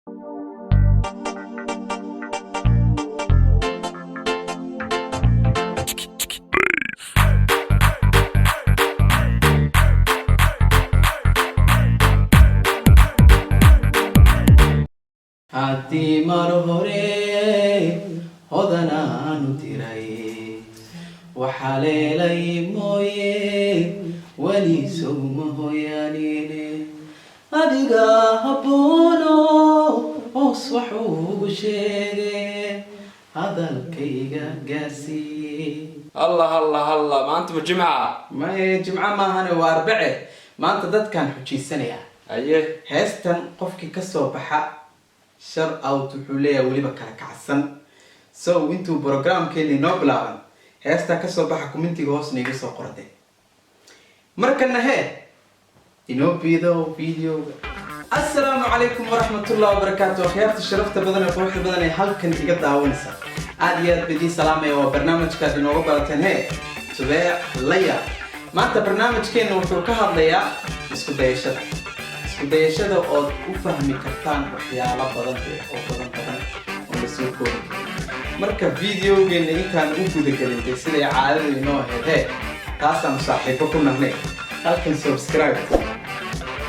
Hati marhore hodana nutirai wahalelai moye wali suma hoyanine adiga habono oswahu shege hadalkayga gaasi الله ما أنت بالجمعة ma jimca maahan waa arbace maanta dadkan xujiisanaya أيه heestan qofkii ka soo baxa shar out wuxuu leeyahay weliba kala kacsan so intuu programkeeni noo bilaaban heestaa ka soo baxa commentiga hoosna iga soo qorday markana hee inoo biido videoga assalaamu calaykum waraxmatullahi wabarakaatu akhyaarta sharafta badan ee quruxda badan ee halkan iga daawanaysa aad iyo aad bidii salaamaya waa barnaamijkaad inooga barateen hee tubeec laya maanta barnaamijkeena wuxuu ka hadlayaa isku dayashada ood u fahmi kartaan waxyaalo badan oo badan oo la soo koobi marka videogeena intaan u gudagelintay siday caadadu inoo ahayd hee taasaan saaxiibo ku nahnay halkan subscribe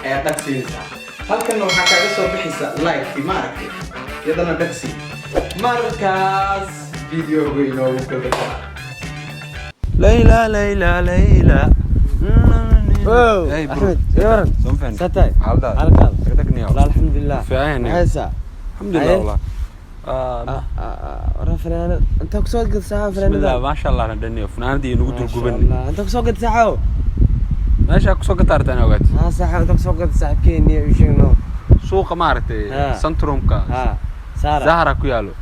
ayaa dhagsiinaysaa halkanna waxaa kaaga soo bixaysa like ma aragtay iyadana dhagsi markaas videoga inoogu gudagala ليلى Hey bro. Ahmed, سومفن ستاي. عالدا halkaad. تقدقني والله الحمد لله. في عيني عيسى. الحمد لله والله ورا فنان انت كسو قد ساعه بسم فنان. الله ما شاء الله ندني فنان دي نقدر قبني الله انت كسو قد ساعه. ماشي كسو قطارت انا وقت ها ساعه انت كسو قد ساعه كيني وشنو. سوق مارتي سنتروم كا ها ساره. زهره كيالو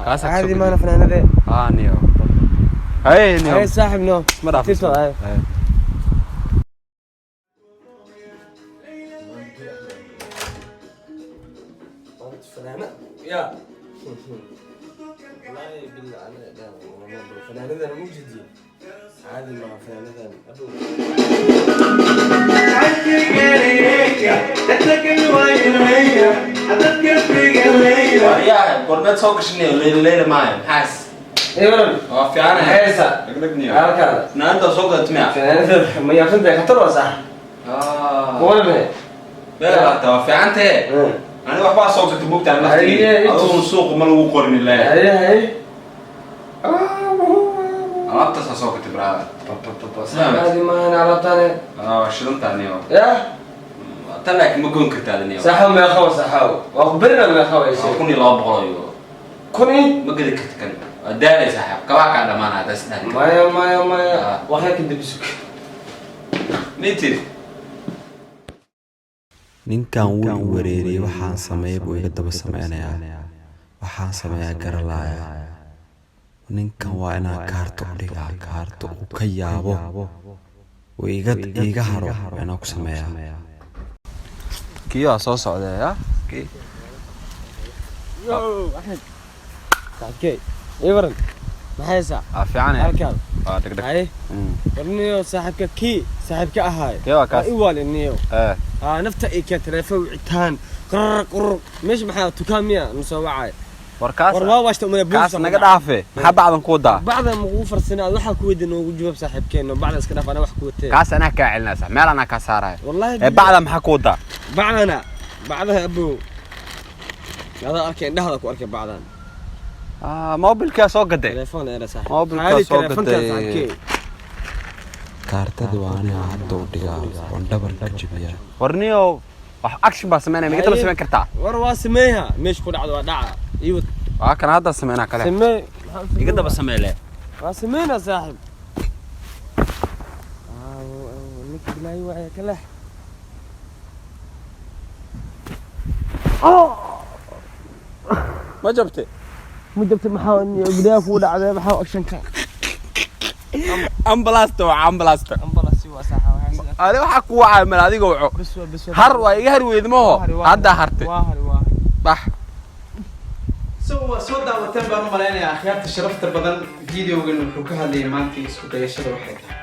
كاسك هذه ما انا فنانه ذي. نيو هاي نيو هاي صاحبنا. مرحبا تيتو هاي. فنانة يا والله بالله انا فنانة انا مو جدي عادي مع فنانة ابو يا قربت سوق شنو ليلة معي حاس ايوه في انا هيسا تقدقني هكذا انت سوق تمع فنانة ما يفهمك خطر صح ولا ما لا في انت أنا وحبا سوق تبوك تعمل نفتي أظن سوق ما لو قرن الله هي أنا أتصل سوق تبرا هذه ما أنا عرفتها شلون تاني يا تلاك ما كون كتالني صحوا ما يخوى صحوا وأخبرنا ما يخوى يصير كوني لا بغايو كوني ما قد كتكن داري صاحب كواك على ما أنا تسنى ما وهيك أنت بسوق نيتي ninkan wuu wareeriyay waxaan sameeyay buu iga daba sameynayaa waxaan sameeyaa garalaaya ninkan waa inaan kaarto dhigaa kaarto uu ka yaabo oo iga haro inaan ku sameeyaa kiyo soo socdaa ki yo أحمد تعال إيورن محيسا fiican halkaad degdeg هاي ورنيو صاحبك كي صاحبك أهاي كيوا كاس إيوال النيو نفتا إيكا تلفو عتان قرر مش محا تكامية مسوعاي warkaas warwaawash tumay kaas naga dhaafe maxaa bacdan ku wadaa bacdan ugu farsanaa waxa ku weydin ugu jawaab saaxiibkeena bacdan iska dhaaf ana wax ku watay kaas anaa ka celinaysa meel anaa ka saarayo wallahi bacda maxaa ku wadaa bacdana abu hada arkay indhahada ku arkay bacdan mobilka soo gaday telefoon era saaxiib mobilka soo gaday kaartada waa inaan hadda u dhigaa oon dhabar ka jabiyaa warniyo wax action baa sameynaya miga daba sameyn kartaa war waa sameeyaa meesh ku dhacdo waa dhaca iyo waa kan hadda sameynaa kale samee miga daba sameeyay waa sameeyna saaxiib nick bilaay waa kala ما جبته maxaa gudaha ku dhacday maxaa action ka ambalaasta waa ambalaasta ambalaasi waa saaxiib adi waxa ku wacay mal adiga waco bas har waa iga har weydmaho hadda harte waa bax soo daawateen baan u malaynayaa akhyaarta sharafta badan videogan wuxuu ka hadlayay maanta isku dayashada waxay tahay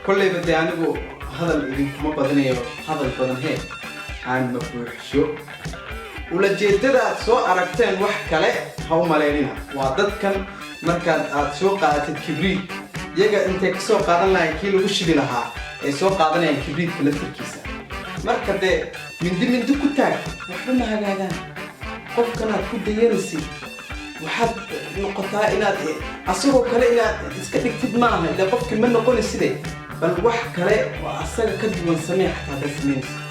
kollayba dee anigu hadal idinkuma badanayo hadal badan hee aan ma buuxsho ula jeedada aad soo aragteen wax kale ha u maleynina waa dadkan markaad aad soo qaadatid kibriid iyaga intay ka soo qaadan lahayn kii lagu shidi lahaa ay soo qaadanayaan kibriidka laftirkiisa marka dee mindi ku taag waxba ma hagaagaan qofkanaad ku dayanaysid waxaad noqotaa inaad asagoo kale inaad iska dhigtid maaha ilaa qofkii ma noqonayside bal wax kale oo asaga ka duwan samee xataa haddaad samaynaysid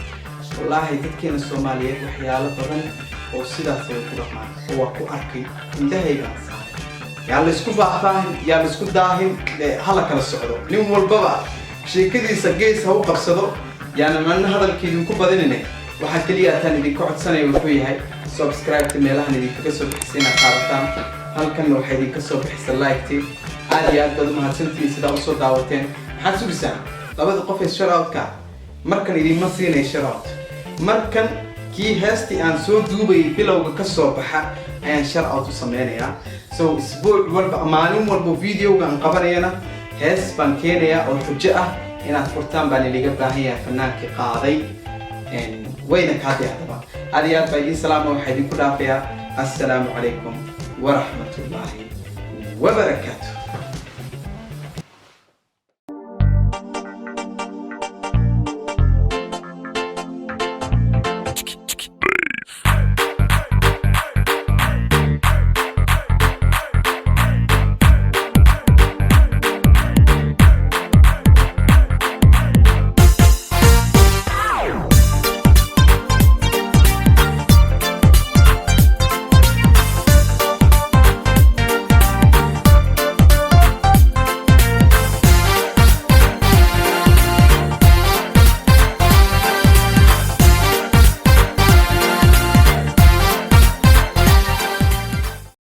wallaahi dadkeena soomaaliyeed waxyaalo badan oo sidaas ay ku dhaqmaan oo waa ku arkay indhahaygaan saaray yaa la isku faahfaahin yaa la isku daahin hala kala socdo nin walbaba sheekadiisa gees ha u qabsado yaana manna hadalka idinku badinine waxaa keliya ataan idinka codsanaya wuxuu yahay subscribe-ta meelahan idinkaga soo bixisa inaad qaadataan halkanna waxaa idinka soo bixisa like-ti aad iyo aad baad umahadsantihiin sidaa usoo daawateen maxaad sugisaan labada qof ee shout-out-ka markan idinma siinay shout-out markan kii heestii aan soo duubayay bilowga ka soo baxa ayaan shout-out u sameynayaa so isbuuc walba maalin walba videoga aan qabanayana hees baan keenayaa oo xujo ah inaad furtaan baan iliga baahan yahay fanaankii qaaday wayna kaadii hadaba aad iyo aad baa idiin salaama waxaa idinku dhaafayaa assalaamu calaykum waraxmatullaahi wabarakaatu